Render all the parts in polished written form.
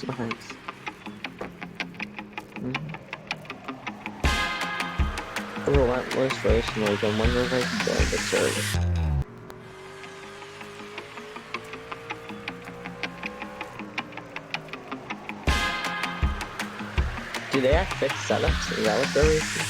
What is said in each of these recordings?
nice. A relentless race noise. I wonder if I can go the service. Do they have fixed setups? Is that what they're racing?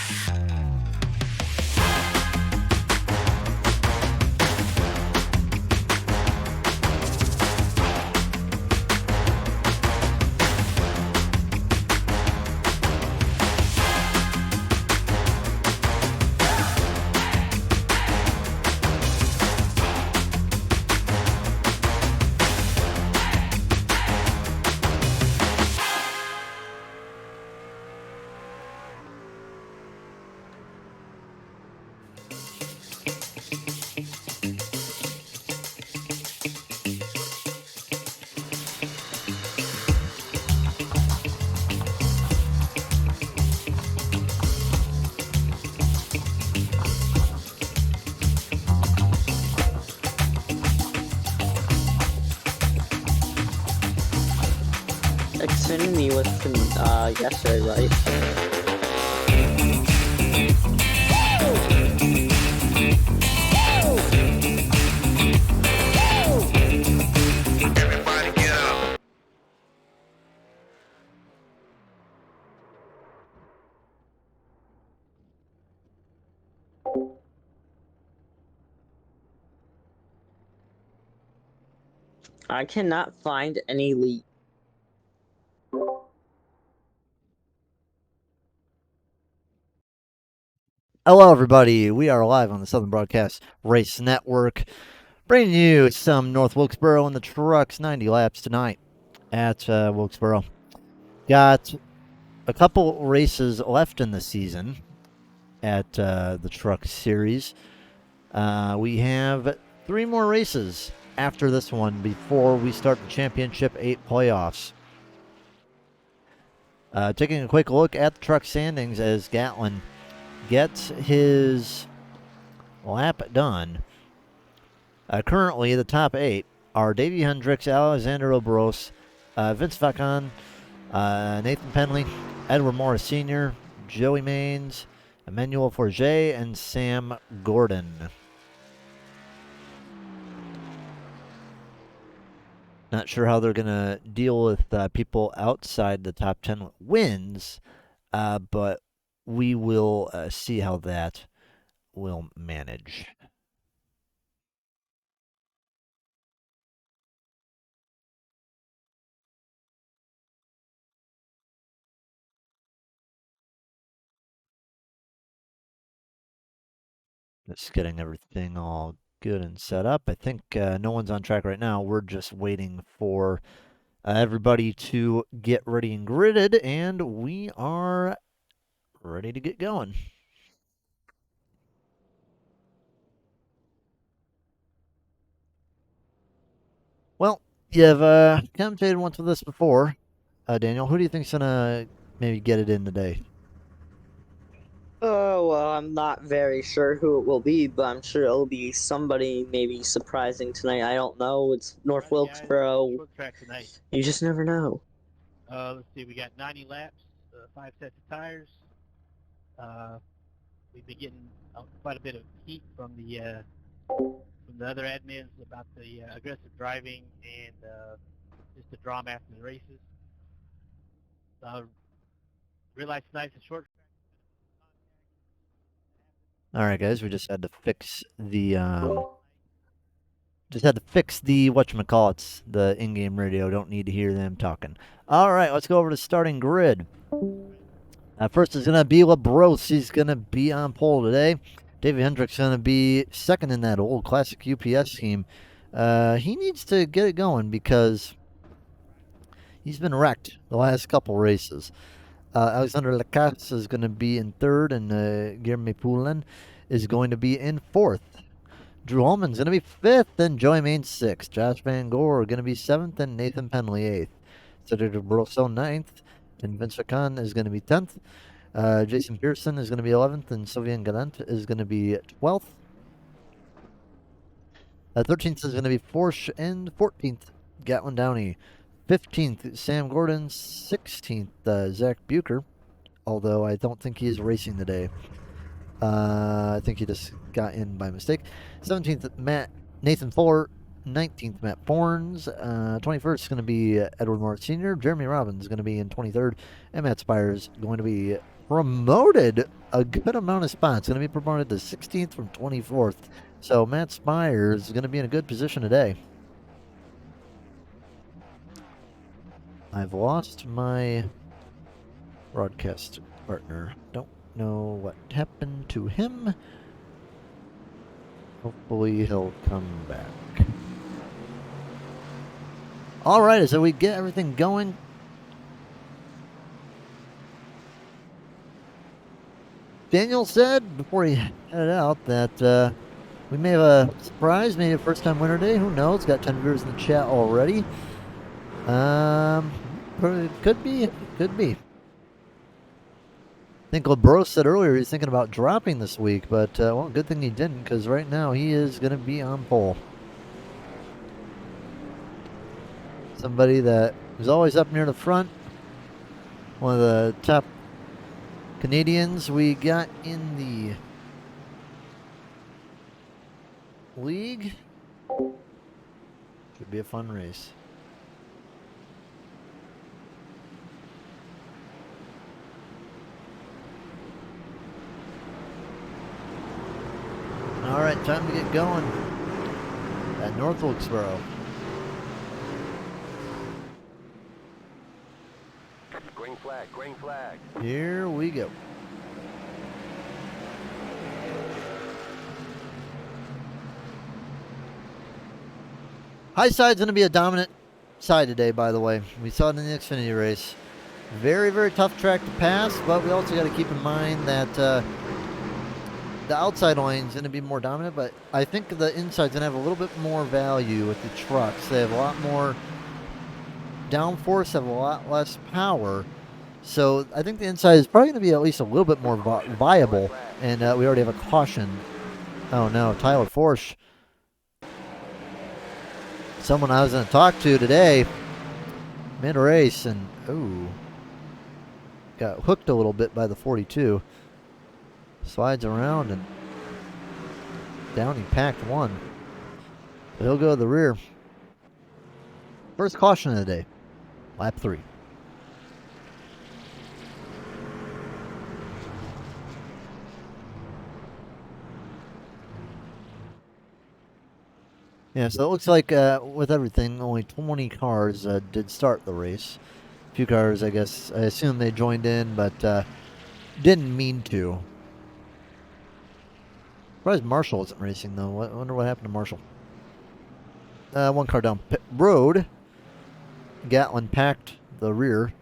Xfinity was from yesterday, right? Everybody get up. I cannot find any leak. Hello, everybody. We are live on the Southern Broadcast Race Network, bringing you some North Wilkesboro and the trucks 90 laps tonight at Wilkesboro. Got a couple races left in the season at the truck series. We have 3 more races after this one before we start the Championship 8 playoffs. Taking a quick look at the truck standings as Gatlin gets his lap done. Currently, the top 8 are Davey Hendricks, Alexander Obros, Vince Vacon, Nathan Penley, Edward Morris Sr., Joey Maines, Emmanuel Forget, and Sam Gordon. Not sure how they're going to deal with people outside the top 10 wins, but we will see how that will manage. Just getting everything all good and set up. I think no one's on track right now. We're just waiting for everybody to get ready and gridded, and we are ready to get going. Well, you've commentated once with this before, Daniel. Who do you think's gonna maybe get it in today? Oh, well, I'm not very sure who it will be, but I'm sure it'll be somebody maybe surprising tonight. I don't know. It's North Wilkesboro. Short track tonight. You just never know. Let's see, we got 90 laps, 5 sets of tires. We've been getting quite a bit of heat from the other admins about the aggressive driving and just the drama after the races. Realized tonight's a short track. All right, guys, we just had to fix the whatchamacallits, the in-game radio. Don't need to hear them talking. All right, let's go over to the starting grid. First is going to be LaBrose. He's going to be on pole today. Davey Hendricks is going to be second in that old classic UPS team. He needs to get it going because he's been wrecked the last couple races. Alexander Lacasse is going to be in third, and Guillermo Poulin is going to be in fourth. Drew Holman's going to be fifth, and Joey Maines sixth. Josh Van Gore going to be seventh, and Nathan Penley eighth. Cedric Brosso ninth, and Vince Vacon is going to be 10th. Jason Pearson is going to be 11th, and Sylvain Gallant is going to be 12th. 13th is going to be Forsch, and 14th, Gatlin Downey. 15th, Sam Gordon. 16th, Zach Bucher. Although I don't think he's racing today. I think he just got in by mistake. 17th, Nathan Fuller. 19th, Matt Forns. 21st is going to be Edward Moore Sr. Jeremy Robbins is going to be in 23rd. And Matt Spires going to be promoted a good amount of spots. Going to be promoted to 16th from 24th. So Matt Spires is going to be in a good position today. I've lost my broadcast partner. Don't know what happened to him. Hopefully he'll come back. All right, so we get everything going. Daniel said before he headed out that we may have a surprise, maybe a first-time winner day. Who knows? Got 10 viewers in the chat already. Could be. I think LeBros said earlier he's thinking about dropping this week, but well, good thing he didn't, because right now he is going to be on pole. Somebody that is always up near the front. One of the top Canadians we got in the league. Should be a fun race. All right, time to get going at North Wilkesboro. Green flag. Here we go. High side's going to be a dominant side today, by the way. We saw it in the Xfinity race. Very, very tough track to pass, but we also got to keep in mind that the outside lane is going to be more dominant, but I think the inside's going to have a little bit more value with the trucks. They have a lot more downforce, have a lot less power. So I think the inside is probably going to be at least a little bit more viable. And we already have a caution. Oh no, Tyler Forsch. Someone I was going to talk to today mid-race, and got hooked a little bit by the 42. Slides around, and down he packed one. But he'll go to the rear. First caution of the day, lap 3. Yeah, so it looks like with everything, only 20 cars did start the race. A few cars, I guess, I assume they joined in, but didn't mean to. Surprised Marshall isn't racing, though. I wonder what happened to Marshall. One car down pit road. Gatlin packed the rear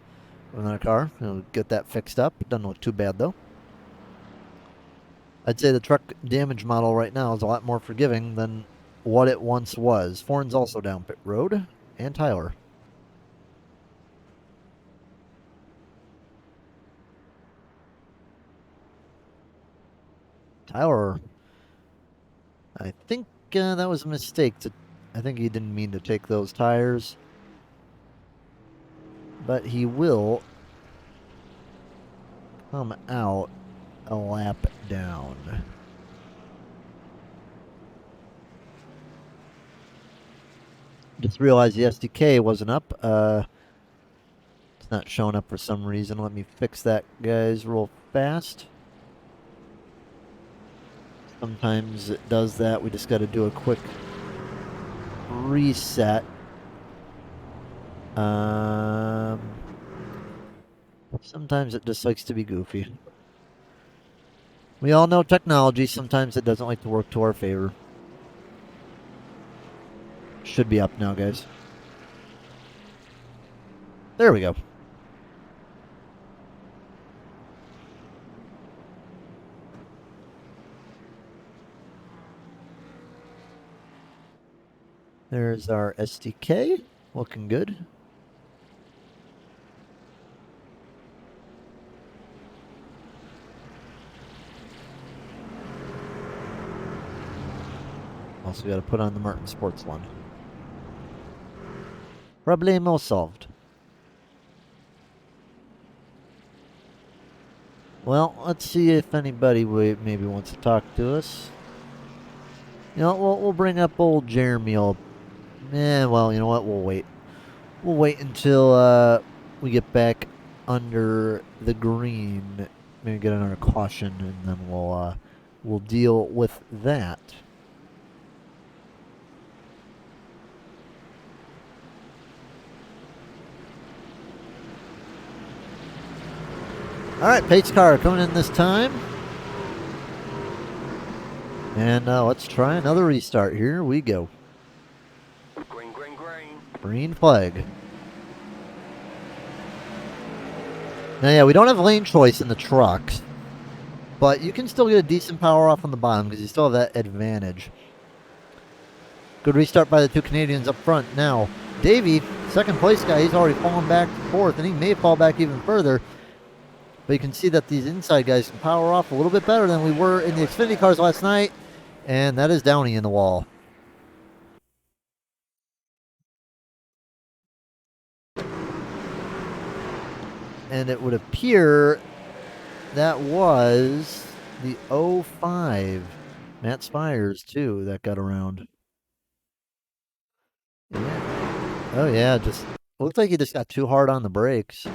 of another car. He'll get that fixed up. Doesn't look too bad, though. I'd say the truck damage model right now is a lot more forgiving than what it once was. Forn's also down pit road, and Tyler. Tyler, I think that was a mistake. I think he didn't mean to take those tires, but he will come out a lap down. Just realized the SDK wasn't up. It's not showing up for some reason. Let me fix that, guys, real fast. Sometimes it does that. We just got to do a quick reset. Sometimes it just likes to be goofy. We all know technology. Sometimes it doesn't like to work to our favor. Should be up now, guys. There we go. There's our SDK. Looking good. Also got to put on the Martin Sports one. Problemo solved. Well, let's see if anybody maybe wants to talk to us. You know, we'll bring up old Jeremy. Well, you know what? We'll wait. We'll wait until we get back under the green. Maybe get another caution, and then we'll deal with that. All right, pace car coming in this time. And let's try another restart. Here we go. Green, green, green. Green flag. Now, yeah, we don't have lane choice in the trucks, but you can still get a decent power off on the bottom because you still have that advantage. Good restart by the two Canadians up front. Now, Davey, second place guy, he's already fallen back to fourth, and he may fall back even further. But you can see that these inside guys can power off a little bit better than we were in the Xfinity cars last night. And that is Downey in the wall. And it would appear that was the 05. Matt Spires, too, that got around. Yeah. Oh, yeah, just looked like he just got too hard on the brakes.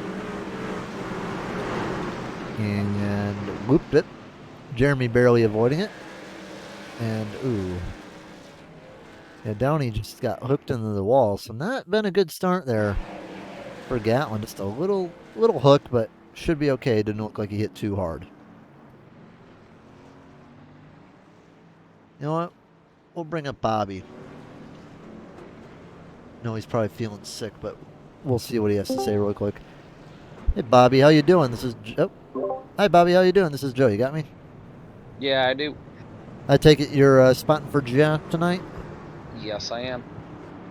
And whooped it. Jeremy barely avoiding it. And, ooh. Yeah, Downey just got hooked into the wall. So not been a good start there for Gatlin. Just a little hook, but should be okay. Didn't look like he hit too hard. You know what? We'll bring up Bobby. No, he's probably feeling sick, but we'll see what he has to say real quick. Hey, Bobby, how you doing? This is... Oh. Hi, Bobby, how you doing? This is Joe. You got me? Yeah, I do. I take it you're spotting for Jeff tonight? Yes, I am.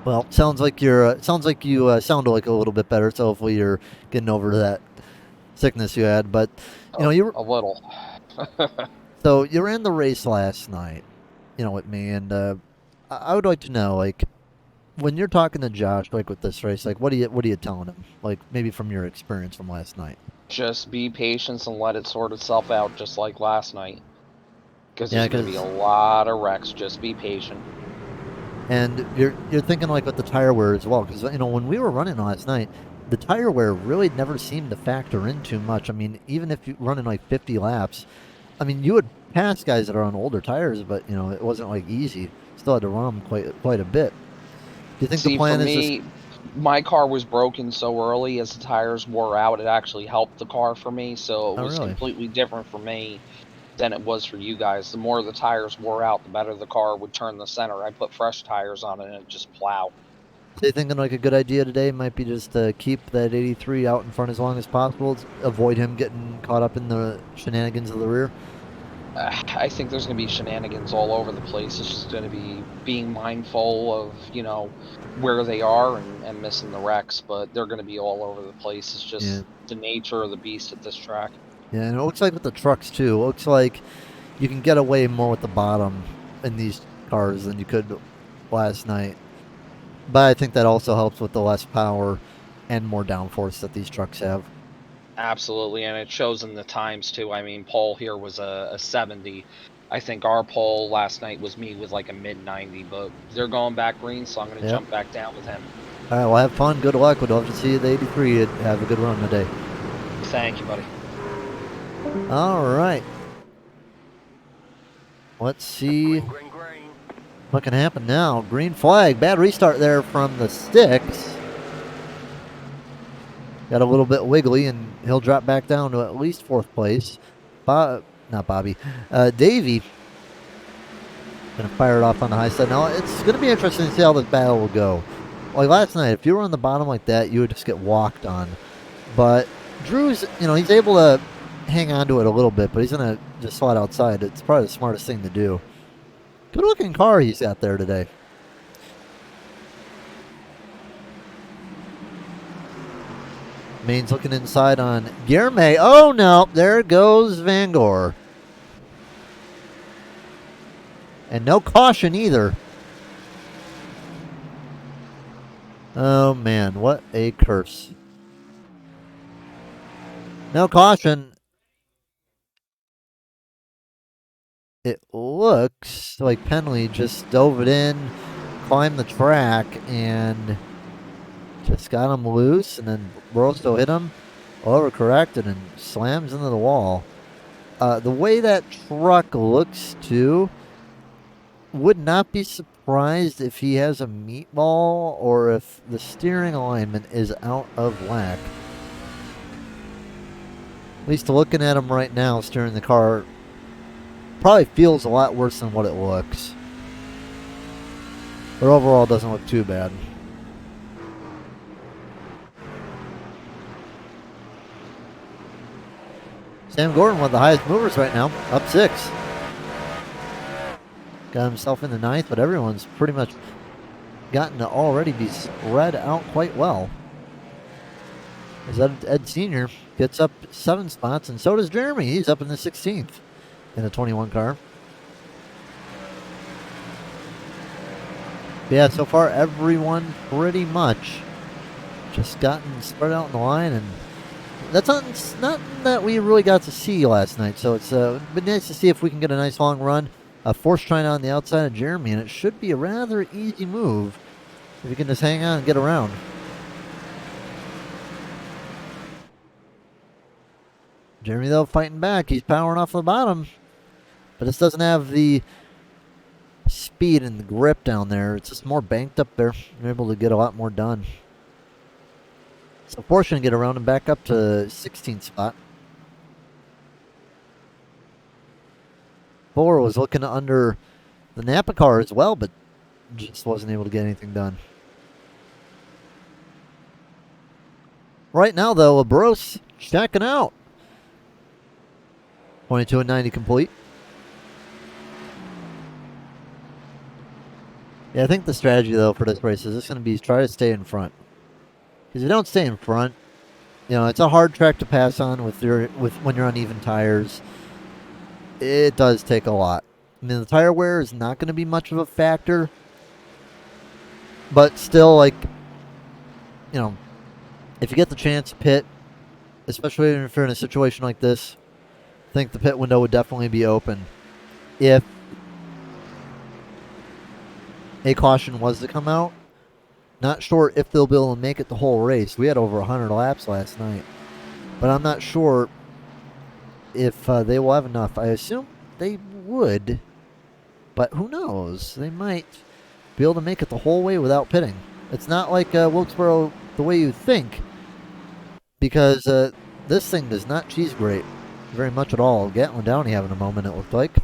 Well, sounds like you're. Sounds like you sound like a little bit better. So hopefully you're getting over that sickness you had. But you know, you were a little. so you ran the race last night. You know, with me, and I would like to know, like, when you're talking to Josh, like with this race, like, what are you telling him? Like, maybe from your experience from last night. Just be patient and let it sort itself out, just like last night. Because there's going to be a lot of wrecks. Just be patient. And you're thinking like with the tire wear as well, because you know when we were running last night, the tire wear really never seemed to factor in too much. I mean, even if you're running like 50 laps, I mean, you would pass guys that are on older tires, but you know it wasn't like easy. Still had to run them quite a bit. Do you think the plan is just... My car was broken so early as the tires wore out, it actually helped the car for me, so it was completely different for me than it was for you guys. The more the tires wore out, the better the car would turn the center. I put fresh tires on it and it just plow. So you thinking like a good idea today might be just to keep that 83 out in front as long as possible, avoid him getting caught up in the shenanigans of the rear? I think there's going to be shenanigans all over the place. It's just going to be being mindful of, you know, where they are and missing the wrecks, but they're going to be all over the place. It's just the nature of the beast at this track. Yeah, and it looks like with the trucks, too. It looks like you can get away more with the bottom in these cars than you could last night. But I think that also helps with the less power and more downforce that these trucks have. Absolutely, and it shows in the times, too. I mean, Paul here was a 70. I think our Paul last night was me with like a mid-90, but they're going back green, so I'm going to jump back down with him. All right, well, have fun. Good luck. We'd love to see you at the 83. Have a good run today. Thank you, buddy. All right. Let's see what can happen now. Green flag. Bad restart there from the sticks. Got a little bit wiggly, and he'll drop back down to at least fourth place. Not Bobby. Davey going to fire it off on the high side. Now, it's going to be interesting to see how this battle will go. Like last night, if you were on the bottom like that, you would just get walked on. But Drew's, you know, he's able to hang on to it a little bit, but he's going to just slide outside. It's probably the smartest thing to do. Good looking car he's got there today. Main's looking inside on Guilherme. Oh no, there goes Van Gore. And no caution either. Oh man, what a curse. No caution. It looks like Penley just dove it in, climbed the track, and just got him loose, and then Brosto hit him, overcorrected, and slams into the wall. The way that truck looks, too, would not be surprised if he has a meatball or if the steering alignment is out of whack. At least looking at him right now, steering the car, probably feels a lot worse than what it looks. But overall, it doesn't look too bad. Sam Gordon, one of the highest movers right now, up 6. Got himself in the 9th, but everyone's pretty much gotten to already be spread out quite well. As Ed Sr. gets up 7 spots, and so does Jeremy. He's up in the 16th in a 21 car. But yeah, so far everyone pretty much just gotten spread out in the line, and that's not that we really got to see last night. So it's been nice to see if we can get a nice long run. Force trying on the outside of Jeremy, and it should be a rather easy move if you can just hang on and get around. Jeremy, though, fighting back. He's powering off the bottom, but this doesn't have the speed and the grip down there. It's just more banked up there. You're able to get a lot more done. So Force going to get around and back up to 16th spot. Fuller was looking under the Napa car as well, but just wasn't able to get anything done. Right now, though, Labros checking out. 22 and 90 complete. Yeah, I think the strategy, though, for this race is just going to be try to stay in front. Because if you don't stay in front, you know, it's a hard track to pass on with when you're on even tires. It does take a lot. I mean, the tire wear is not going to be much of a factor. But still, like, you know, if you get the chance to pit, especially if you're in a situation like this, I think the pit window would definitely be open. If a caution was to come out, not sure if they'll be able to make it the whole race. We had over 100 laps last night. But I'm not sure if they will have enough. I assume they would, but who knows? They might be able to make it the whole way without pitting. It's not like Wilkesboro the way you think, because this thing does not cheese grate very much at all. Gatlin Downey having a moment, it looked like.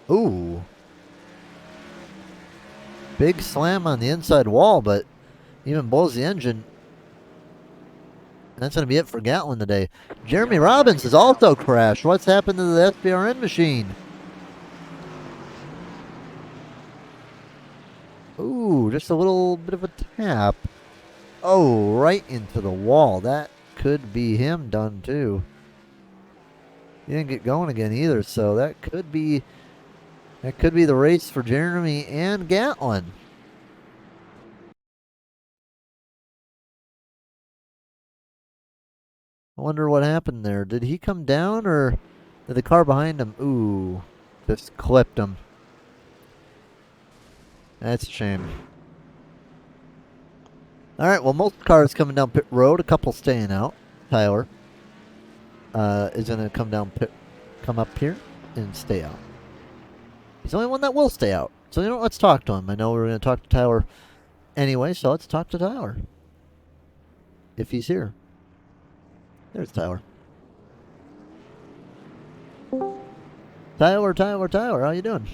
Ooh. Big slam on the inside wall, but even blows the engine. That's going to be it for Gatlin today. Jeremy Robbins has also crashed. What's happened to the SBRN machine? Ooh, just a little bit of a tap. Oh, right into the wall. That could be him done too. He didn't get going again either, so that could be the race for Jeremy and Gatlin. I wonder what happened there. Did he come down, or did the car behind him? Ooh, just clipped him. That's a shame. All right, well, most cars coming down pit road, a couple staying out. Tyler is going to come up here and stay out. He's the only one that will stay out. So, you know, let's talk to him. I know we're going to talk to Tyler anyway, so let's talk to Tyler. If he's here. There's Tyler. Tyler, how you doing?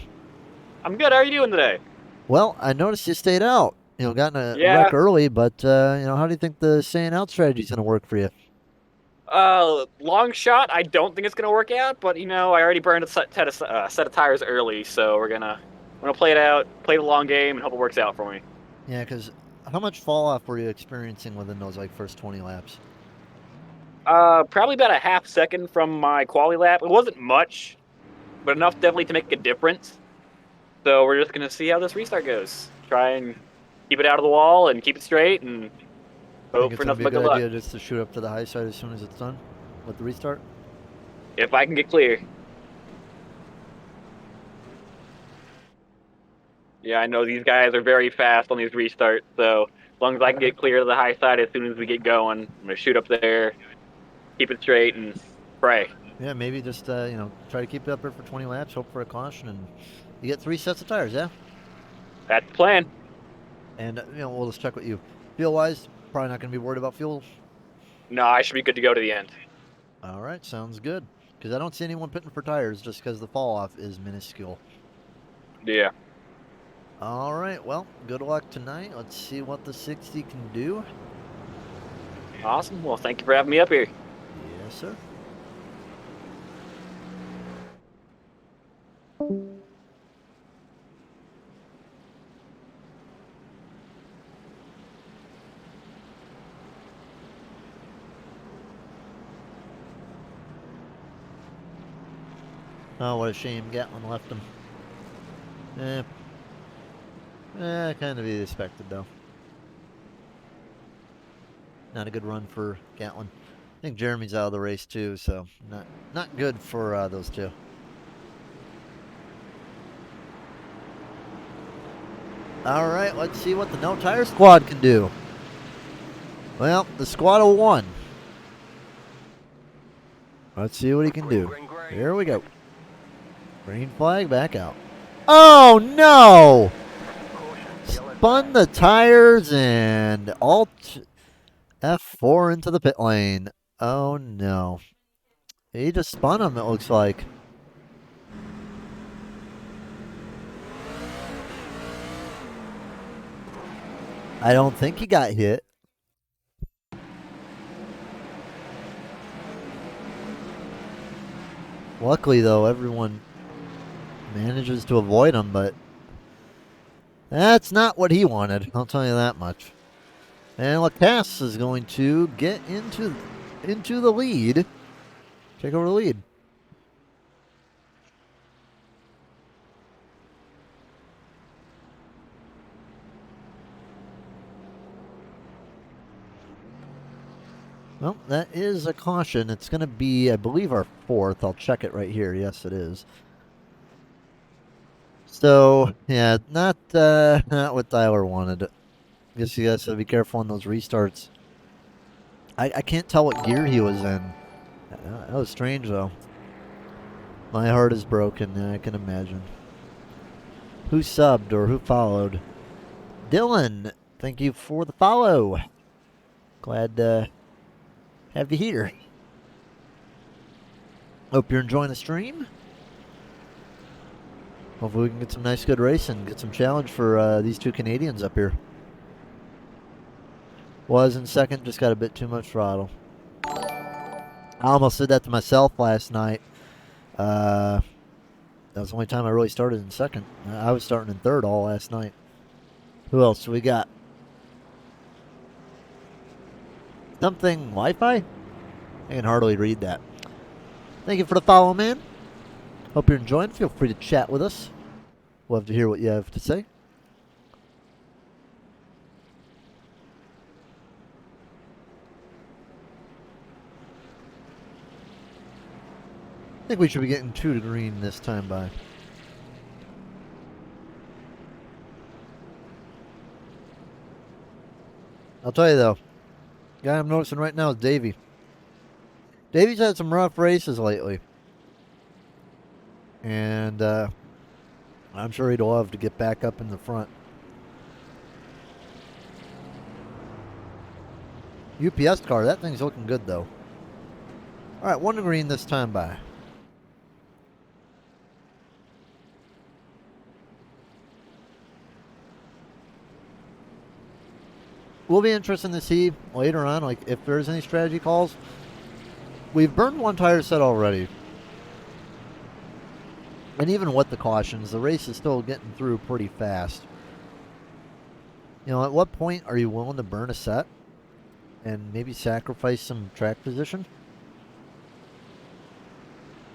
I'm good. How are you doing today? Well, I noticed you stayed out. You know, got in a wreck early, but, you know, how do you think the staying out strategy is going to work for you? Long shot, I don't think it's going to work out, but, you know, I already burned a set of tires early, so we're going to play it out, play the long game, and hope it works out for me. Yeah, because how much fall-off were you experiencing within those, like, first 20 laps? Probably about a half second from my quali lap. It wasn't much, but enough definitely to make a difference. So we're just gonna see how this restart goes. Try and keep it out of the wall and keep it straight and I think hope it's for going to nothing be a but good good luck. idea just to shoot up to the high side as soon as it's done with the restart. If I can get clear. Yeah, I know these guys are very fast on these restarts, so as long as I can get clear to the high side as soon as we get going, I'm gonna shoot up there, keep it straight, and pray. Yeah, maybe just you know, try to keep it up there for 20 laps, hope for a caution, and you get 3 sets of tires. Yeah. That's the plan. And you know, we'll just check with you. Fuel wise, probably not going to be worried about fuel. No, I should be good to go to the end. All right, sounds good. Because I don't see anyone pitting for tires just because the fall off is minuscule. Yeah. All right, well, good luck tonight. Let's see what the 60 can do. Awesome. Well, thank you for having me up here. Yes, sir. Oh, what a shame. Gatlin left him. Kind of be expected, though. Not a good run for Gatlin. I think Jeremy's out of the race, too, so not good for those two. All right, let's see what the No Tire Squad can do. Well, the squad of 1. Let's see what he can do. Here we go. Green flag back out. Oh, no! Spun the tires and Alt F4 into the pit lane. Oh, no. He just spun him, it looks like. I don't think he got hit. Luckily, though, everyone manages to avoid him, but that's not what he wanted. I'll tell you that much. And Lacasse is going to get into the lead. Take over the lead. Well, that is a caution. It's going to be, I believe, our 4th. I'll check it right here. Yes, it is. So, yeah, not what Tyler wanted. I guess you guys have to be careful on those restarts. I can't tell what gear he was in. That was strange, though. My heart is broken, I can imagine. Who subbed or who followed? Dylan, thank you for the follow. Glad to have you here. Hope you're enjoying the stream. Hopefully we can get some nice good racing, get some challenge for these 2 Canadians up here. Was in second, just got a bit too much throttle. I almost did that to myself last night. That was the only time I really started in second. I was starting in third all last night. Who else do we got? Something Wi-Fi? I can hardly read that. Thank you for the follow, man. Hope you're enjoying. Feel free to chat with us. We'll have to hear what you have to say. I think we should be getting 2 to green this time by. I'll tell you though, guy I'm noticing right now is Davey. Davey's had some rough races lately. And I'm sure he'd love to get back up in the front. UPS car, that thing's looking good though. Alright, 1 to green this time by. Will be interesting to see later on, like if there's any strategy calls. We've burned 1 tire set already. And even with the cautions, the race is still getting through pretty fast. You know, at what point are you willing to burn a set and maybe sacrifice some track position?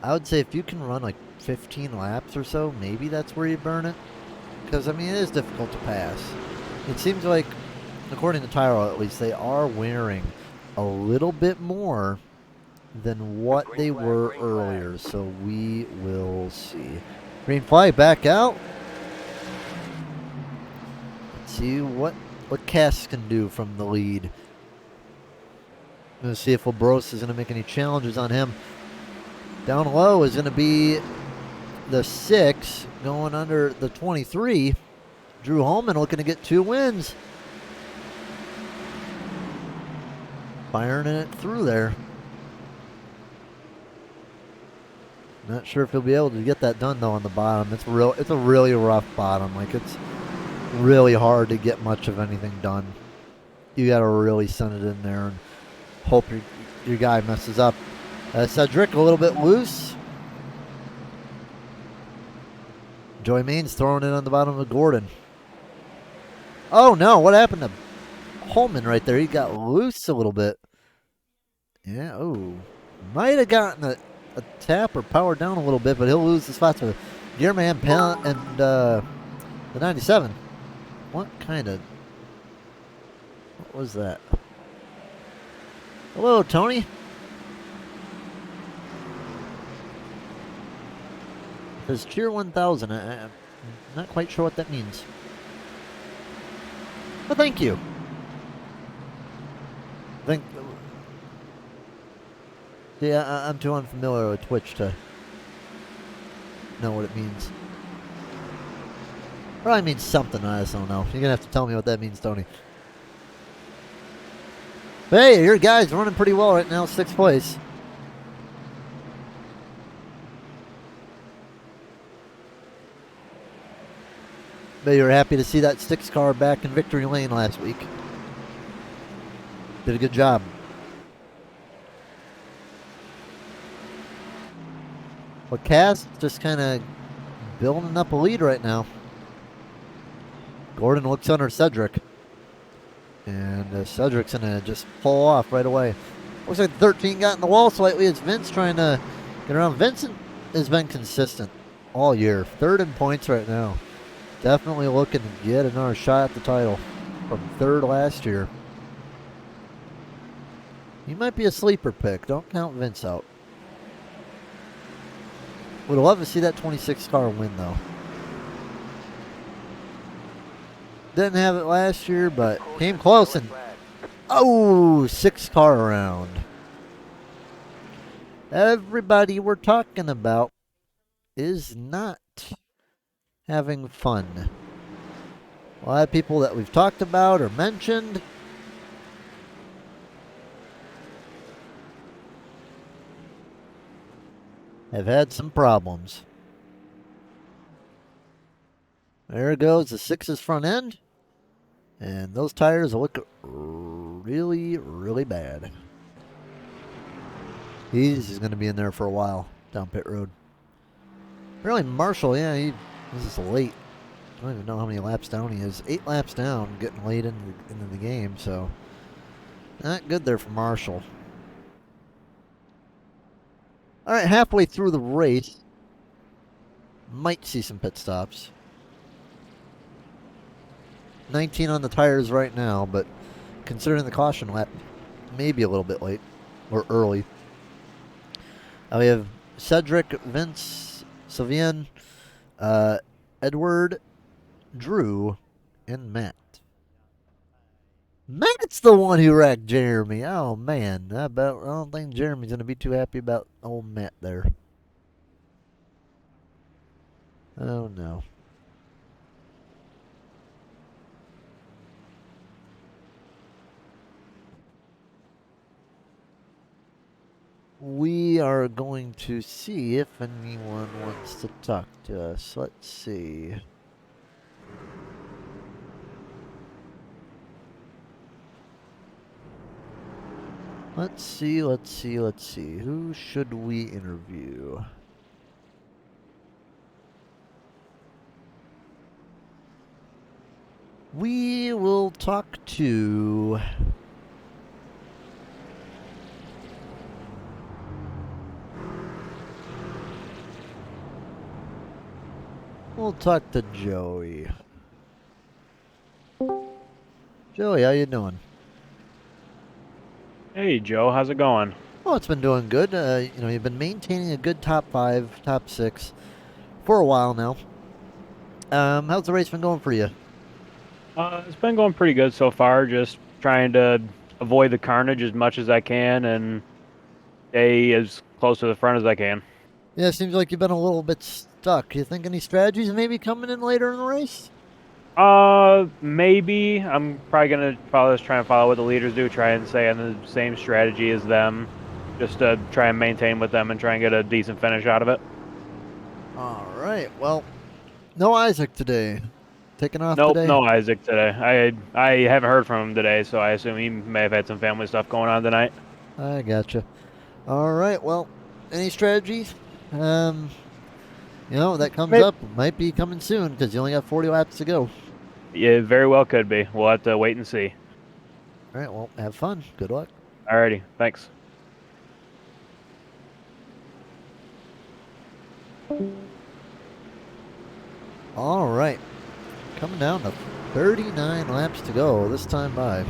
I would say if you can run like 15 laps or so, maybe that's where you burn it. because, I mean, it is difficult to pass. It seems like, according to Tyro at least, they are wearing a little bit more than what they were earlier, so we will see. Green flag back out. Let's see what Cass can do from the lead. Going to see if Labros is going to make any challenges on him. Down low is going to be the 6 going under the 23. Drew Holman looking to get 2 wins. Firing it through there. Not sure if he'll be able to get that done though on the bottom. It's a really rough bottom. Like, it's really hard to get much of anything done. You got to really send it in there and hope your guy messes up. Cedric a little bit loose. Joey Main's throwing it on the bottom of Gordon. Oh no, what happened to Holman right there? He got loose a little bit. Yeah, oh. Might have gotten a tap or power down a little bit, but he'll lose the spots with Gearman and the 97. What was that? Hello, Tony. It says Cheer 1000. I'm not quite sure what that means. But thank you. Yeah, I'm too unfamiliar with Twitch to know what it means. Probably means something, I just don't know. You're going to have to tell me what that means, Tony. But hey, your guy's running pretty well right now, 6th place. But you were happy to see that Sticks car back in victory lane last week. Did a good job. Well, Cass just kind of building up a lead right now. Gordon looks under Cedric. And Cedric's going to just pull off right away. Looks like 13 got in the wall slightly. It's Vince trying to get around. Vincent has been consistent all year. 3rd in points right now. Definitely looking to get another shot at the title from 3rd last year. He might be a sleeper pick. Don't count Vince out. Would love to see that 26 car win, though. Didn't have it last year, but came close. And oh, 6 car round. Everybody we're talking about is not having fun. A lot of people that we've talked about or mentioned have had some problems. There goes the 6's front end. And those tires look really, really bad. He's going to be in there for a while down pit road. Really, Marshall, yeah, this is late. I don't even know how many laps down he is. 8 laps down, getting late into the game, so not good there for Marshall. All right, halfway through the race, might see some pit stops. 19 on the tires right now, but considering the caution lap, maybe a little bit late or early. We have Cedric, Vince, Sylvian, Edward, Drew, and Matt. Matt's the one who wrecked Jeremy. Oh, man. I don't think Jeremy's going to be too happy about old Matt there. Oh, no. We are going to see if anyone wants to talk to us. Let's see. Let's see. Who should we interview? We will talk to... We'll talk to Joey. Joey, how you doing? Hey Joe, how's it going? Oh, it's been doing good. You've been maintaining a good top 5, top 6 for a while now. How's the race been going for you? It's been going pretty good so far. Just trying to avoid the carnage as much as I can and stay as close to the front as I can. Yeah, it seems like you've been a little bit stuck. You think any strategies maybe coming in later in the race? Maybe. I'm probably gonna try and follow what the leaders do, try and stay on the same strategy as them, just to try and maintain with them and try and get a decent finish out of it. All right. Well, no Isaac today. Taking off Nope, today? no Isaac today. I haven't heard from him today, so I assume he may have had some family stuff going on tonight. I gotcha. All right. Well, any strategies? That comes Maybe. up. Might be coming soon because you only got 40 laps to go. Yeah, very well could be. We'll have to wait and see. All right. Well, have fun. Good luck. Alrighty, thanks. All right. Coming down to 39 laps to go this time by.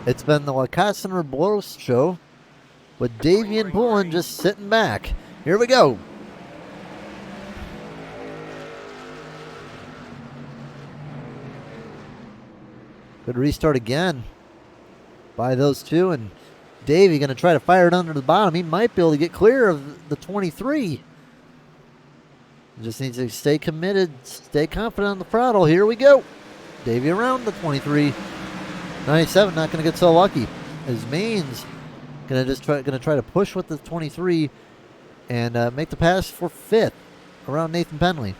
It's been the Wakasan Blows show with Davey and Pullen just sitting back. Here we go. Good restart again by those two. And Davey going to try to fire it under the bottom. He might be able to get clear of the 23. Just needs to stay committed, stay confident on the throttle. Here we go. Davey around the 23. 97, not going to get so lucky. As Maine's going to try to push with the 23 and make the pass for 5th around Nathan Penley.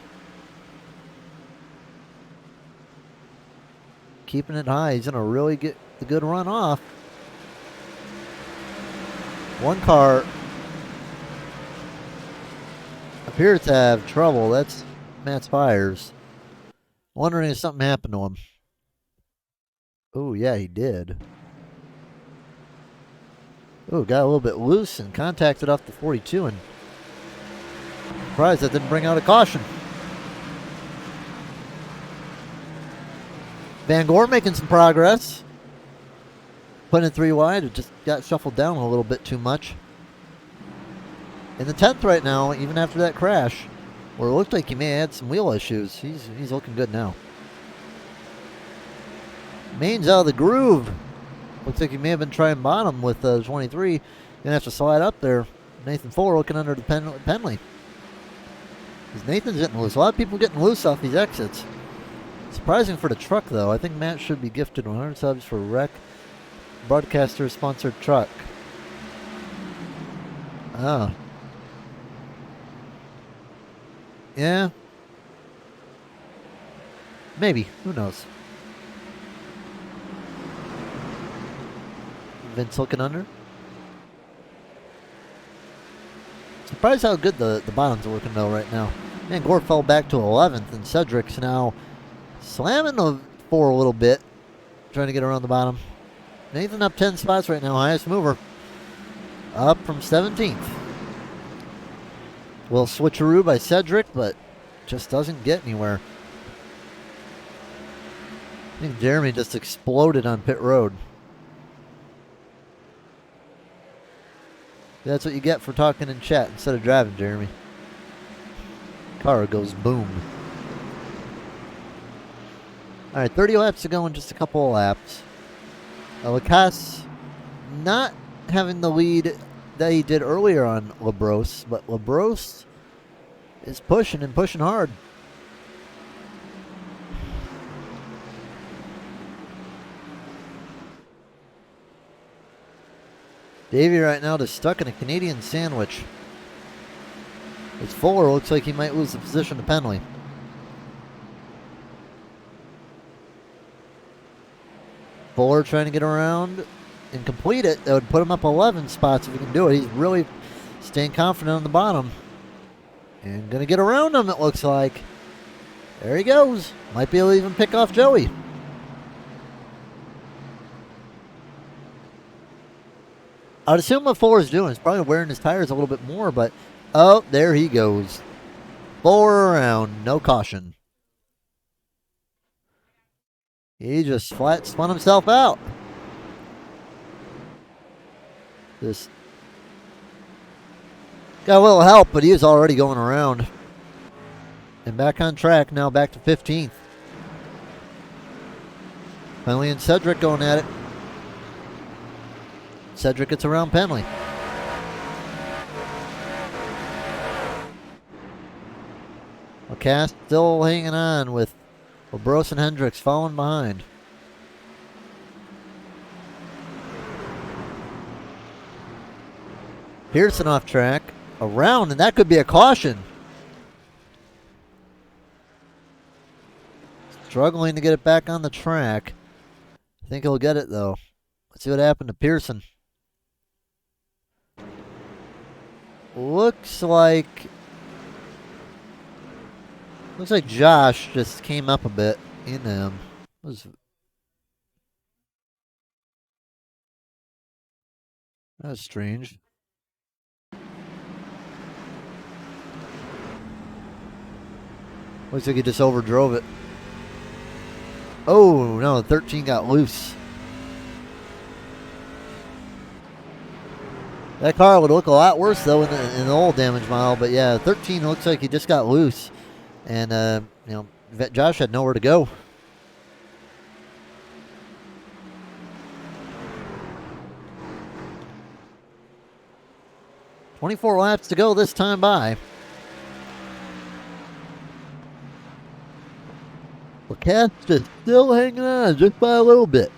Keeping it high. He's going to really get the good run off. One car appears to have trouble. That's Matt Spires. Wondering if something happened to him. Oh, yeah, he did. Oh, got a little bit loose and contacted off the 42, and surprised that didn't bring out a caution. Van Gore making some progress. Putting it 3 wide. It just got shuffled down a little bit too much. In the 10th right now, even after that crash, where it looked like he may have had some wheel issues. He's looking good now. Maine's out of the groove. Looks like he may have been trying bottom with 23. Gonna have to slide up there. Nathan Fuller looking under the Penley. Because Nathan's getting loose. A lot of people getting loose off these exits. Surprising for the truck, though. I think Matt should be gifted 100 subs for Rec Broadcaster sponsored truck. Oh. Yeah. Maybe. Who knows? Vince looking under. Surprised how good the bottoms are working though right now. Man, Gore fell back to 11th, and Cedric's now slamming the 4 a little bit, trying to get around the bottom. Nathan up 10 spots right now, highest mover. Up from 17th. Little switcheroo by Cedric, but just doesn't get anywhere. I think Jeremy just exploded on pit road. That's what you get for talking in chat instead of driving, Jeremy. Car goes boom. All right, 30 laps to go in just a couple of laps. Lacasse not having the lead that he did earlier on Labros, but Labros is pushing and pushing hard. Davey right now just stuck in a Canadian sandwich. It's Fuller. Looks like he might lose the position to Penley. Fuller trying to get around and complete it. That would put him up 11 spots if he can do it. He's really staying confident on the bottom. And going to get around him, it looks like. There he goes. Might be able to even pick off Joey. I'd assume what Fuller's doing is probably wearing his tires a little bit more, but oh, there he goes. Fuller around, no caution. He just flat spun himself out. Just got a little help, but he was already going around. And back on track, now back to 15th. Penley and Cedric going at it. Cedric gets around Penley. Cass still hanging on with Labros and Hendricks falling behind. Pearson off track. Around, and that could be a caution. Struggling to get it back on the track. I think he'll get it, though. Let's see what happened to Pearson. Looks like Josh just came up a bit in him. That was strange. Looks like he just overdrove it. Oh, no, 13 got loose. That car would look a lot worse, though, in the old damage model. But, yeah, 13 looks like he just got loose. And, you know, Josh had nowhere to go. "24 laps to go this time by." Well, Cass just still hanging on just by a little bit.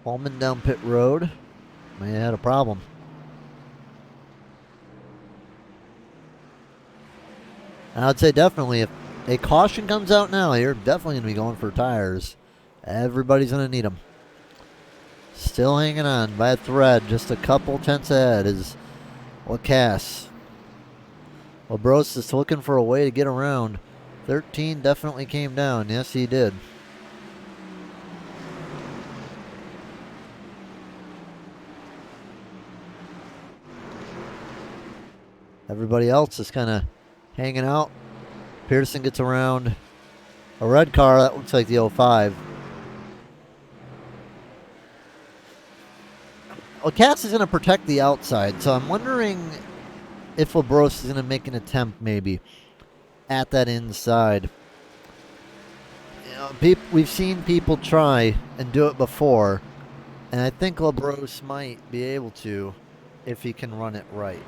Ballman down pit road. May have had a problem. And I'd say definitely if a caution comes out now, you're definitely going to be going for tires. Everybody's going to need them. Still hanging on by a thread. Just a couple tenths ahead is Lacasse. Labros is looking for a way to get around. 13 definitely came down. Yes, he did. Everybody else is kind of hanging out. Pearson gets around a red car. That looks like the 05. Well, Cass is going to protect the outside, so I'm wondering if Labros is going to make an attempt maybe at that inside. You know, we've seen people try and do it before, and I think Labros might be able to if he can run it right.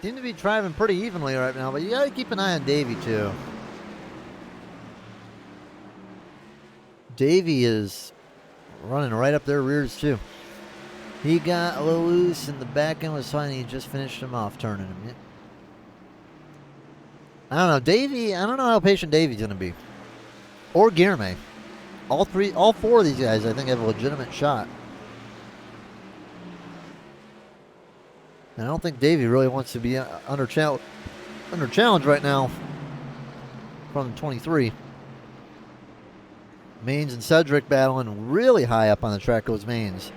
Seem to be driving pretty evenly right now, but you got to keep an eye on Davey, too. Davey is running right up their rears, too. He got a little loose, and the back end was fine. He just finished him off, turning him. I don't know. Davey, I don't know how patient Davey's going to be. Or Guillerme. All four of these guys, I think, have a legitimate shot. I don't think Davey really wants to be under challenge right now from 23. Maines and Cedric battling really high up on the track goes Maines.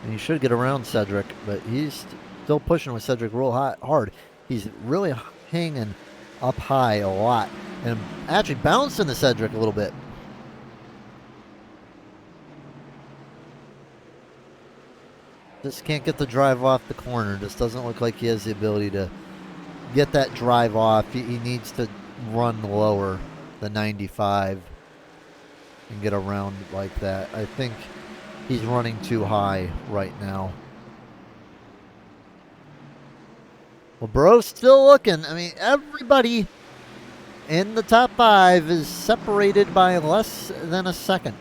And he should get around Cedric, but he's still pushing with Cedric real hard. He's really hanging up high a lot and actually bouncing the Cedric a little bit. Just can't get the drive off the corner. Just doesn't look like he has the ability to get that drive off. He needs to run lower, the 95. and get around like that. I think he's running too high right now. Well, bro's still looking. I mean, everybody in the top 5 is separated by less than a second.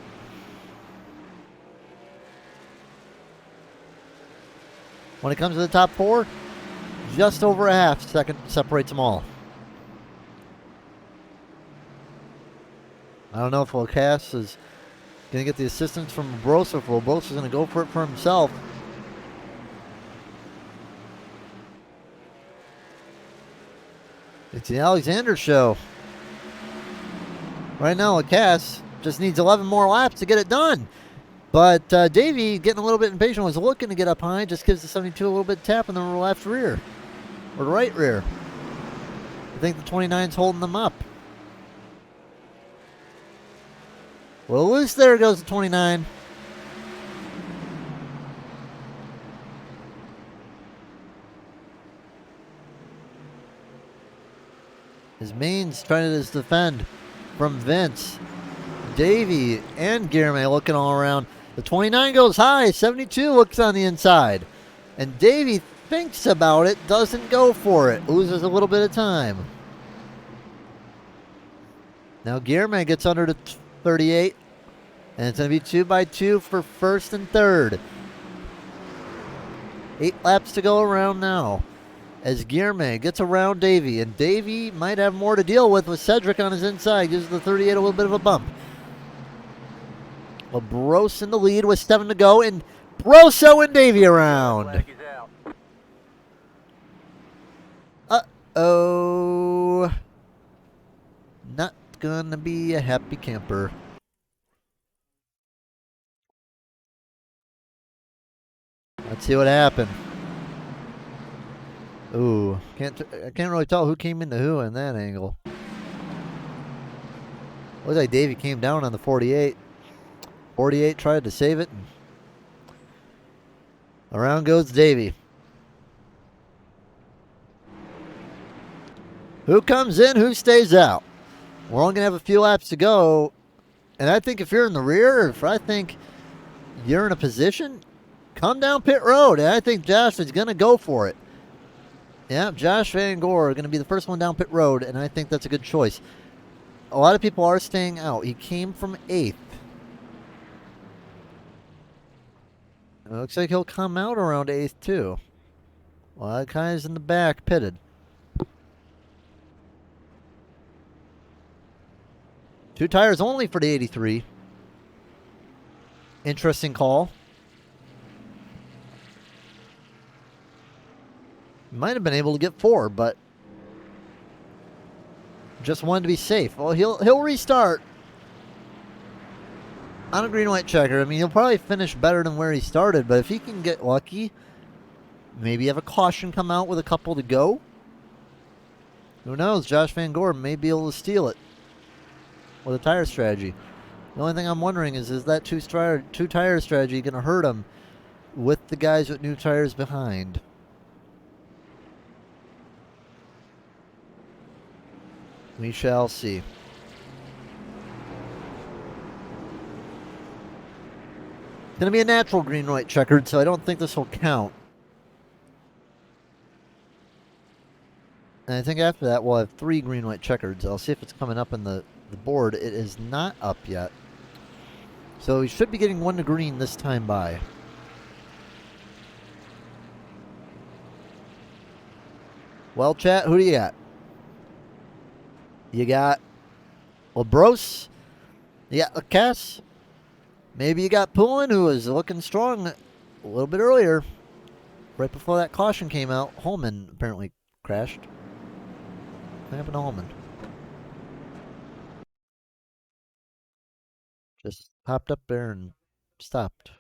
When it comes to the top 4, just over a half second separates them all. I don't know if Lucas is going to get the assistance from Brosa, if Brosa is going to go for it for himself. It's the Alexander show. Right now, Lucas just needs 11 more laps to get it done. But Davey, getting a little bit impatient, was looking to get up high, just gives the 72 a little bit of tap in the left rear. Or the right rear. I think the 29's holding them up. Well, loose there goes the 29. His main's trying to defend from Vince. Davey and Guillermo looking all around. The 29 goes high. 72 looks on the inside. And Davey thinks about it, doesn't go for it. Loses a little bit of time. Now Guillermo gets under the 38. And it's going to be 2 by 2 for first and third. 8 laps to go around now. As Guillermo gets around Davey. And Davey might have more to deal with Cedric on his inside. Gives the 38 a little bit of a bump. Well, Bros in the lead with 7 to go. And Broso and Davey around. Uh-oh. Not going to be a happy camper. Let's see what happened. Ooh, I can't really tell who came into who in that angle. Looks like Davey came down on the 48. 48 tried to save it. And around goes Davey. Who comes in, who stays out? We're only going to have a few laps to go. And I think if you're in the rear, if I think you're in a position, come down pit road. And I think Josh is going to go for it. Yeah, Josh Van Gore going to be the first one down pit road, and I think that's a good choice. A lot of people are staying out. He came from 8th. It looks like he'll come out around 8th, too. A lot of guys in the back pitted. Two tires only for the 83. Interesting call. Might have been able to get 4, but just wanted to be safe. Well, he'll restart on a green-white checker. I mean, he'll probably finish better than where he started, but if he can get lucky, maybe have a caution come out with a couple to go. Who knows? Josh Van Gore may be able to steal it with a tire strategy. The only thing I'm wondering is that two-tire strategy going to hurt him with the guys with new tires behind? We shall see. It's going to be a natural green-white checkered, so I don't think this will count. And I think after that we'll have 3 green-white checkers. I'll see if it's coming up in the board. It is not up yet. So we should be getting 1 to green this time by. Well, chat, who do you got? You got Labros. You got Cass. Maybe you got Poulin, who was looking strong a little bit earlier. Right before that caution came out. Holman apparently crashed. What happened to Holman? Just hopped up there and stopped.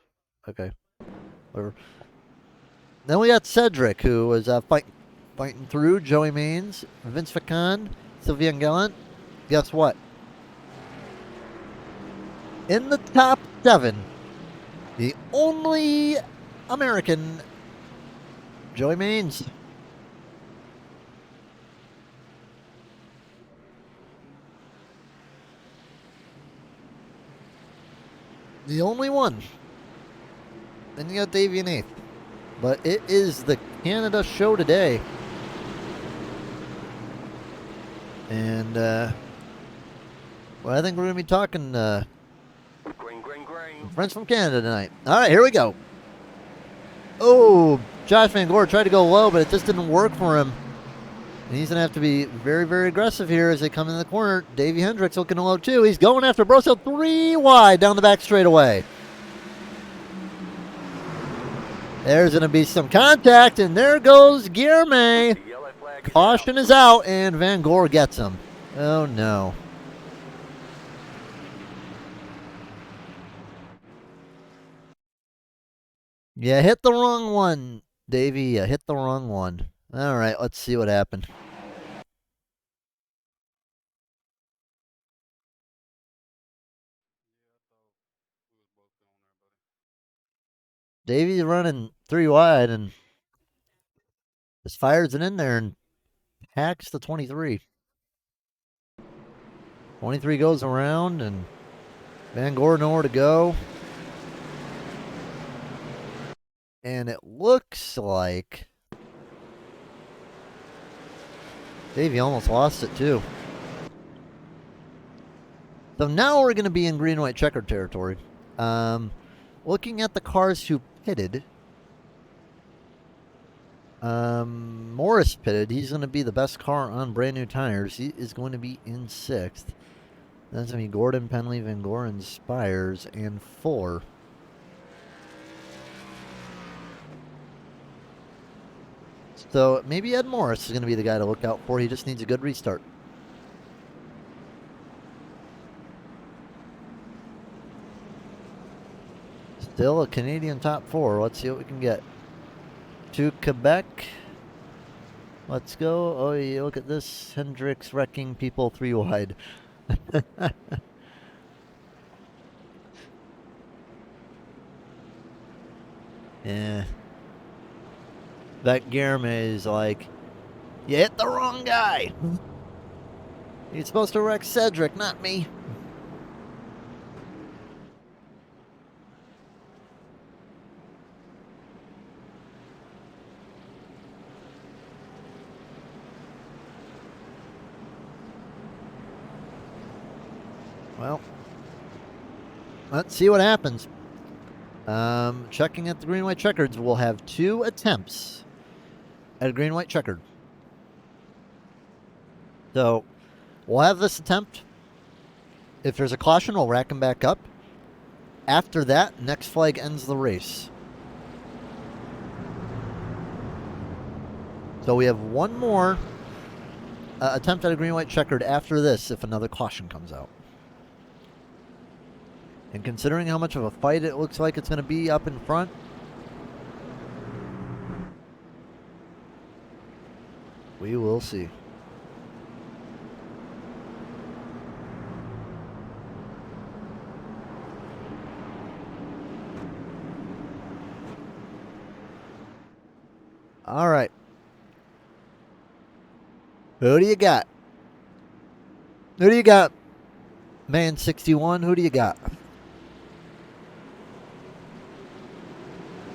Okay. Whatever. Then we got Cedric, who was fighting through. Joey Maines, Vince Vacon, Sylvian Gallant. Guess what? In the top 7, the only American, Joey Maines. The only one. Then you got Davey in 8th. But it is the Canada show today. And, well, I think we're going to be talking friends from Canada tonight. All right, here we go. Oh, Josh Van Gore tried to go low, but it just didn't work for him. And he's going to have to be very, very aggressive here as they come in the corner. Davey Hendricks looking low, too. He's going after Broso 3 wide down the back straightaway. There's going to be some contact, and there goes Guillerme. Caution is out, and Van Gore gets him. Oh, no. Yeah, hit the wrong one, Davey. You hit the wrong one. All right, let's see what happened. Davey's running 3 wide, and just fires it in there and hacks the 23. 23 goes around, and Van Gore nowhere to go. And it looks like Davey almost lost it, too. So now we're going to be in green-white checkered territory. Looking at the cars who pitted, Morris pitted. He's going to be the best car on brand new tires. He is going to be in 6th. That's going to be Gordon, Penley, Van Gore, and Spires, and Fuller. So maybe Ed Morris is going to be the guy to look out for. He just needs a good restart. Still a Canadian top 4. Let's see what we can get. To Quebec. Let's go. Oh, yeah, look at this. Hendricks wrecking people 3 wide. Yeah. That Guillerme is like, you hit the wrong guy. You're supposed to wreck Cedric, not me. Well, let's see what happens. Checking at the green-white checkers, we'll have 2 attempts at a green-white checkered. So, we'll have this attempt. If there's a caution, we'll rack him back up. After that, next flag ends the race. So we have one more attempt at a green-white checkered after this if another caution comes out. And considering how much of a fight it looks like it's going to be up in front, we will see. All right. Who do you got? Who do you got? Man 61, who do you got?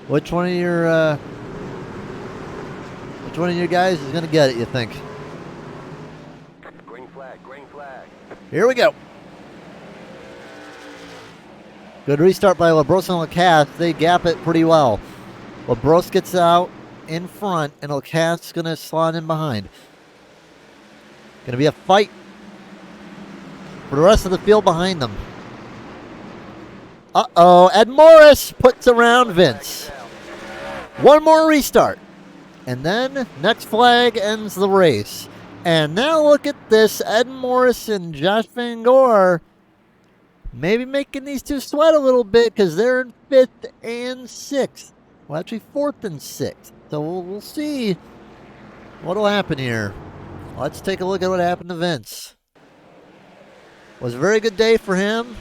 Which one of your guys is going to get it, you think? Green flag, green flag. Here we go. Good restart by Labros and Lacasse. They gap it pretty well. Labros gets out in front, and Lacasse going to slot in behind. Going to be a fight for the rest of the field behind them. Uh-oh, Ed Morris puts around Vince. One more restart. And then next flag ends the race. And now look at this. Ed Morris and Josh Van Gore maybe making these two sweat a little bit because they're in 5th and 6th. Well, actually 4th and 6th. So we'll see what will happen here. Let's take a look at what happened to Vince. Was a very good day for him.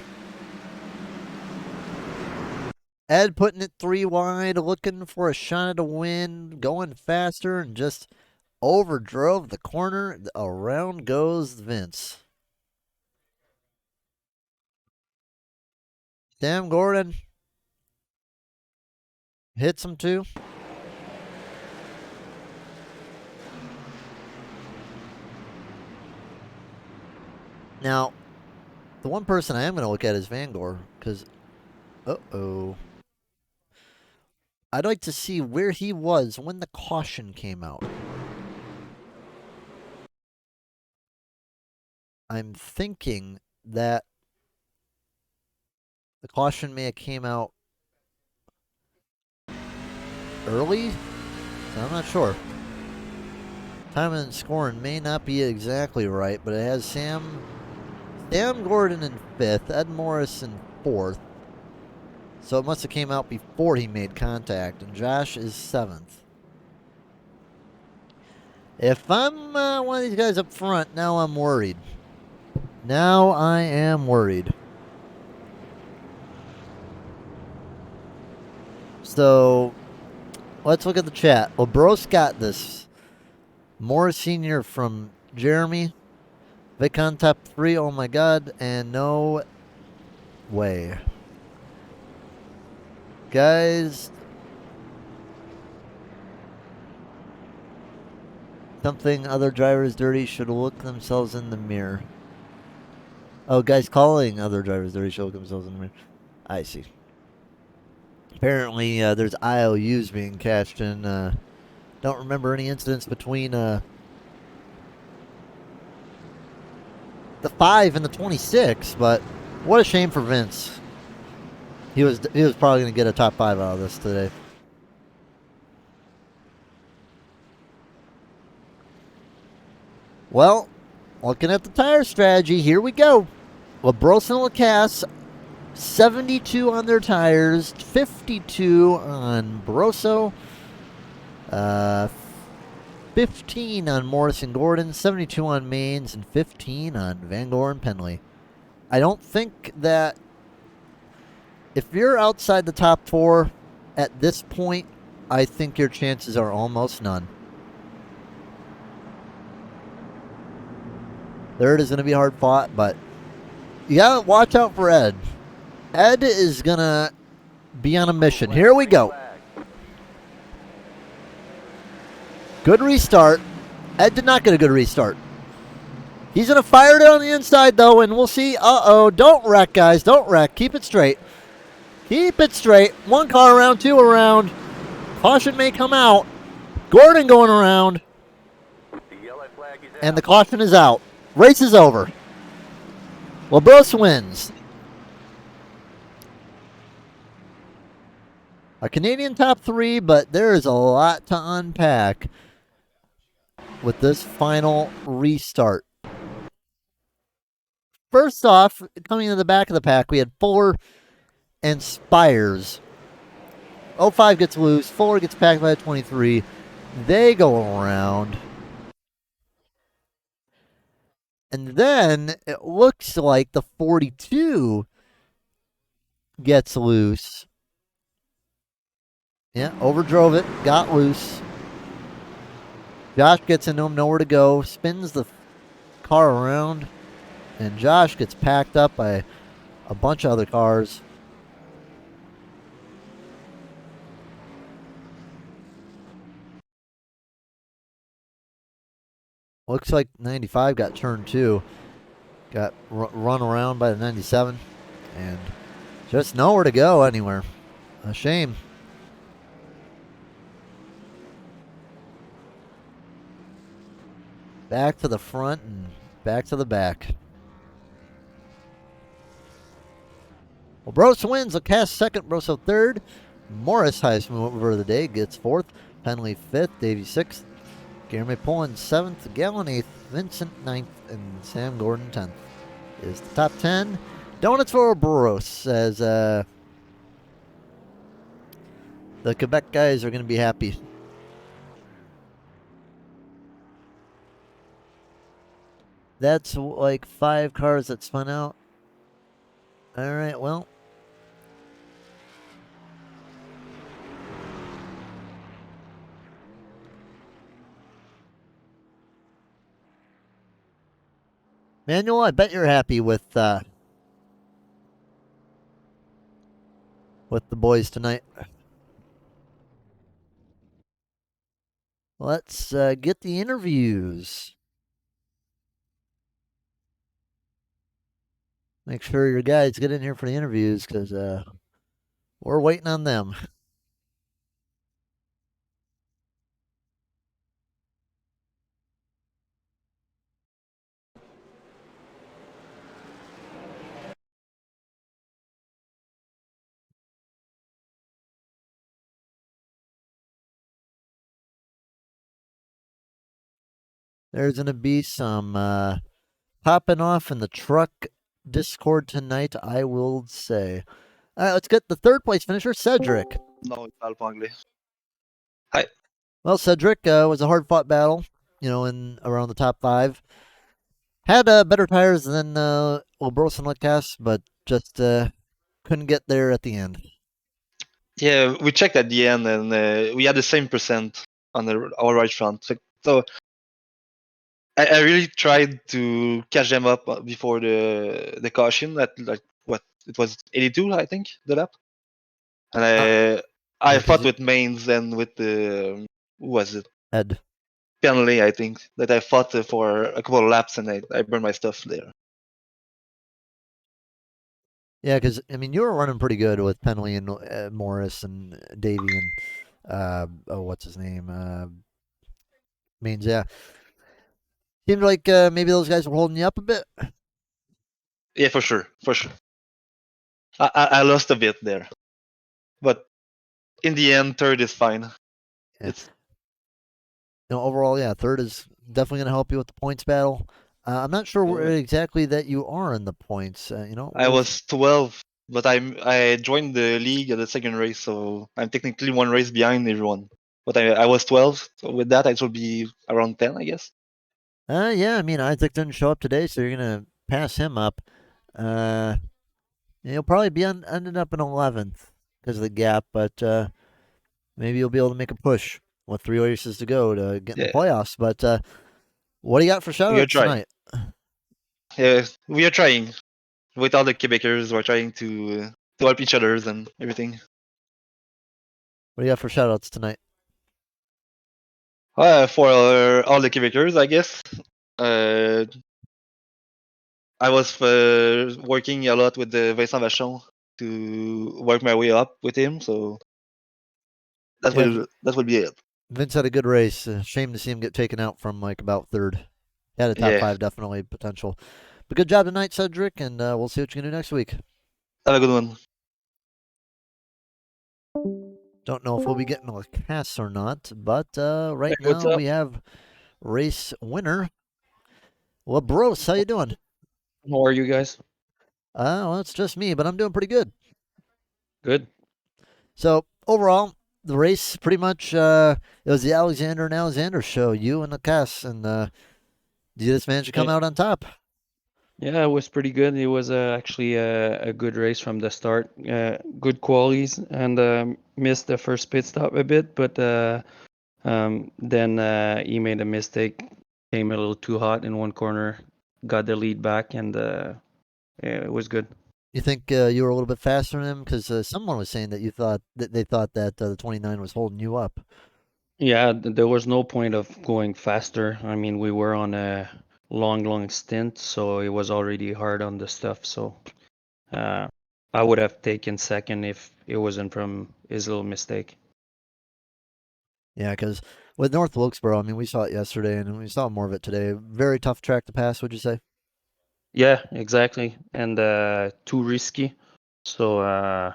Ed putting it 3 wide, looking for a shot at a win, going faster, and just overdrove the corner. Around goes Vince. Sam Gordon hits him too. Now, the one person I am going to look at is Vangor, because, I'd like to see where he was when the caution came out. I'm thinking that the caution may have came out early, so I'm not sure. Timing and scoring may not be exactly right, but it has Sam Gordon in 5th, Ed Morris in 4th. So it must have came out before he made contact, and Josh is 7th. If I'm one of these guys up front, now I'm worried. Now I am worried. So let's look at the chat. Well, Bros got this. Morris Sr. from Jeremy. Vic on top 3, oh my god, and no way. Guys, something other drivers dirty should look themselves in the mirror. Oh, guys calling other drivers dirty should look themselves in the mirror. I see. Apparently, there's IOUs being cashed in. Don't remember any incidents between the 5 and the 26, but what a shame for Vince. He was probably going to get a top 5 out of this today. Well, looking at the tire strategy, here we go. LaBrosse and Lacasse, 72 on their tires, 52 on Brosso, 15 on Morris and Gordon, 72 on Mains, and 15 on Vangor and Penley. I don't think that if you're outside the top 4 at this point, I think your chances are almost none. Third is going to be hard fought, but you got to watch out for Ed. Ed is going to be on a mission. Here we go. Good restart. Ed did not get a good restart. He's going to fire it on the inside, though, and we'll see. Uh-oh. Don't wreck, guys. Don't wreck. Keep it straight. Keep it straight. 1 car around, 2 around. Caution may come out. Gordon going around. And the caution is out. Race is over. LaBrosse wins. A Canadian top 3, but there is a lot to unpack with this final restart. First off, coming to the back of the pack, we had Fuller and Spires. 05 gets loose. Fuller gets packed by a 23. They go around. And then it looks like the 42 gets loose. Yeah, overdrove it, got loose. Josh gets into him, nowhere to go, spins the car around, and Josh gets packed up by a bunch of other cars. Looks like 95 got turned 2. Got run around by the 97. And just nowhere to go anywhere. A shame. Back to the front and back to the back. Well, Brosso wins. Lacasse second. Brosso third. Morris, highest mover of the day, gets 4th. Penley 5th. Davey 6th. Jeremy Pullen 7th, Gallon 8th, Vincent 9th, and Sam Gordon 10th is the top 10. Donuts for Boros, as the Quebec guys are going to be happy. That's like 5 cars that spun out. All right, well. Manuel, I bet you're happy with with the boys tonight. Let's get the interviews. Make sure your guys get in here for the interviews because we're waiting on them. There's going to be some popping off in the truck Discord tonight, I will say. All right, let's get the third place finisher, Cedric. No, il parle pas anglais. Hi. Well, Cedric was a hard fought battle, in around the top 5. Had better tires than Wilbros and Litcast, but just couldn't get there at the end. Yeah, we checked at the end, and we had the same percent on our right front. So I really tried to catch them up before the caution at what it was 82, I think, the lap. And I fought with Mains and with the who was it? Ed. Penley, I think, that I fought for a couple of laps, and I burned my stuff there. Yeah, because you were running pretty good with Penley and Morris and Davey and what's his name? Means yeah. Seemed like maybe those guys were holding you up a bit. Yeah, for sure. I lost a bit there, but in the end, third is fine. Yeah. Overall, yeah, third is definitely going to help you with the points battle. I'm not sure where exactly that you are in the points. I was 12, but I joined the league at the second race, so I'm technically one race behind everyone. But I was 12, so with that I should be around 10, I guess. Yeah, Isaac didn't show up today, so you're gonna pass him up. You'll probably be ended up in 11th because of the gap, but maybe you'll be able to make a push with 3 races to go to get in the playoffs. But what do you got for shoutouts tonight? Yeah, we are trying. With all the Quebecers, we're trying to help each other and everything. What do you got for shoutouts tonight? For all the Quebecers, I guess. I was working a lot with Vincent Vachon to work my way up with him, so that will be it. Vince had a good race. Shame to see him get taken out from about third. He had a top 5 definitely potential. But good job tonight, Cedric, and we'll see what you can do next week. Have a good one. Don't know if we'll be getting a cast or not, but right now we have race winner. Well, Bros, how you doing? How are you guys? Well, it's just me, but I'm doing pretty good. Good. So overall, the race pretty much it was the Alexander and Alexander show. You and the cast, and did you just manage to come out on top? Yeah, it was pretty good. It was actually a good race from the start. Good qualities, and missed the first pit stop a bit, but then he made a mistake. Came a little too hot in one corner, got the lead back, and yeah, it was good. You think you were a little bit faster than him? Because someone was saying that they thought that the 29 was holding you up. Yeah, there was no point of going faster. We were on a long stint, so it was already hard on the stuff. So I would have taken second if it wasn't from his little mistake. Yeah, because with North Wilkesboro, we saw it yesterday, and we saw more of it today. Very tough track to pass, would you say? Yeah, exactly, and too risky. So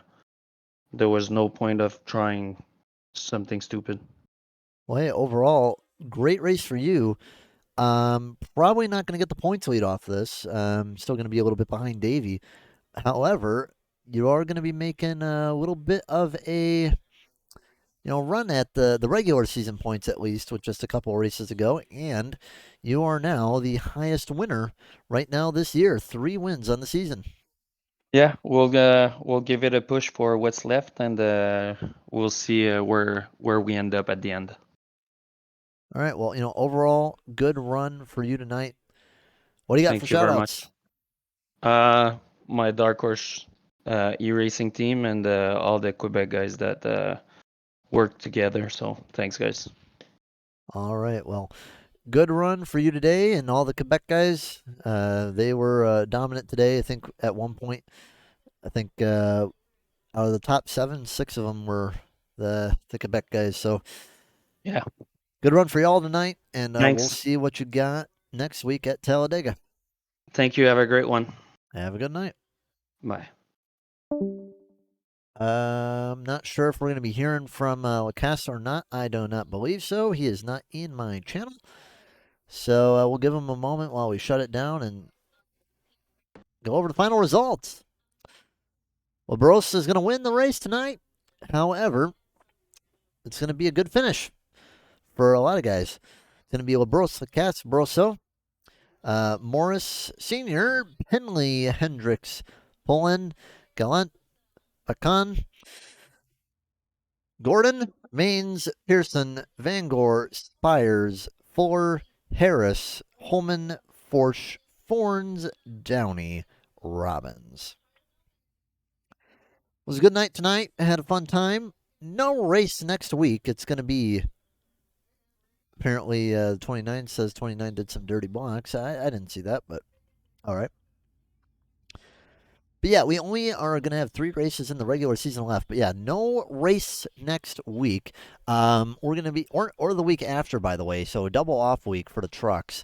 there was no point of trying something stupid. Well, hey, overall, great race for you. Probably not going to get the points lead off this. Still going to be a little bit behind Davey. However, you are going to be making a little bit of a run at the regular season points, at least, with just a couple of races to go, and you are now the highest winner right now this year. 3 wins on the season. Yeah, we'll give it a push for what's left, and we'll see where we end up at the end. All right. Well, overall, good run for you tonight. What do you got for shoutouts? My dark horse e-racing team and all the Quebec guys that work together. So thanks, guys. All right. Well, good run for you today and all the Quebec guys. They were dominant today. I think at one point, out of the top 7, 6 of them were the Quebec guys. So yeah, good run for y'all tonight, and we'll thanks. see what you got next week at Talladega. Thank you. Have a great one. Have a good night. Bye. I'm not sure if we're going to be hearing from Lacasse or not. I do not believe so. He is not in my channel. So we'll give him a moment while we shut it down and go over the final results. Well, Barossa is going to win the race tonight. However, it's going to be a good finish for a lot of guys. It's going to be Labrosse, Lacasse, Barossa, Morris Sr., Penley, Hendricks, Poland, Gallant, Akan, Gordon, Maines, Pearson, Van Gore, Spires, Fuller, Harris, Holman, Forsch, Forns, Downey, Robbins. It was a good night tonight. I had a fun time. No race next week. It's going to be, apparently, 29 says 29 did some dirty blocks. I didn't see that, but all right. But yeah, we only are going to have 3 races in the regular season left. But yeah, no race next week. We're going to be, or the week after, by the way. So a double off week for the trucks.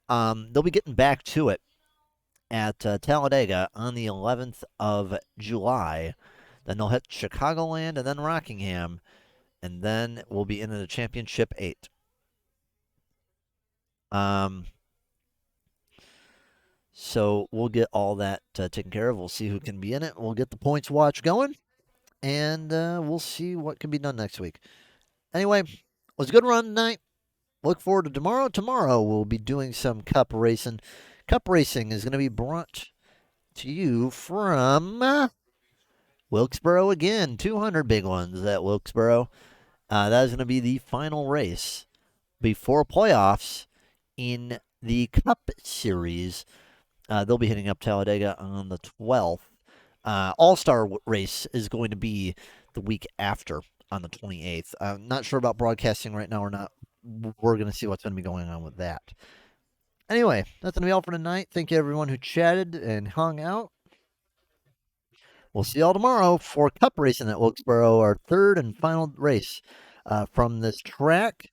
They'll be getting back to it at Talladega on the 11th of July. Then they'll hit Chicagoland and then Rockingham. And then we'll be into the Championship 8. So we'll get all that taken care of. We'll see who can be in it. We'll get the points watch going. And we'll see what can be done next week. Anyway, it was a good run tonight. Look forward to tomorrow. Tomorrow we'll be doing some cup racing. Cup racing is going to be brought to you from Wilkesboro again. 200 big ones at Wilkesboro. That is going to be the final race before playoffs in the Cup Series. They'll be hitting up Talladega on the 12th. All-Star race is going to be the week after on the 28th. I'm not sure about broadcasting right now or not. We're going to see what's going to be going on with that. Anyway, that's going to be all for tonight. Thank you, everyone who chatted and hung out. We'll see y'all tomorrow for Cup racing at Wilkesboro, our third and final race from this track.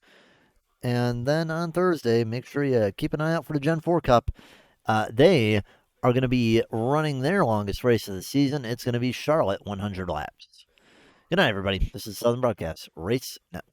And then on Thursday, make sure you keep an eye out for the Gen 4 Cup. They are going to be running their longest race of the season. It's going to be Charlotte 100 laps. Good night, everybody. This is Southern Broadcast. Race Net.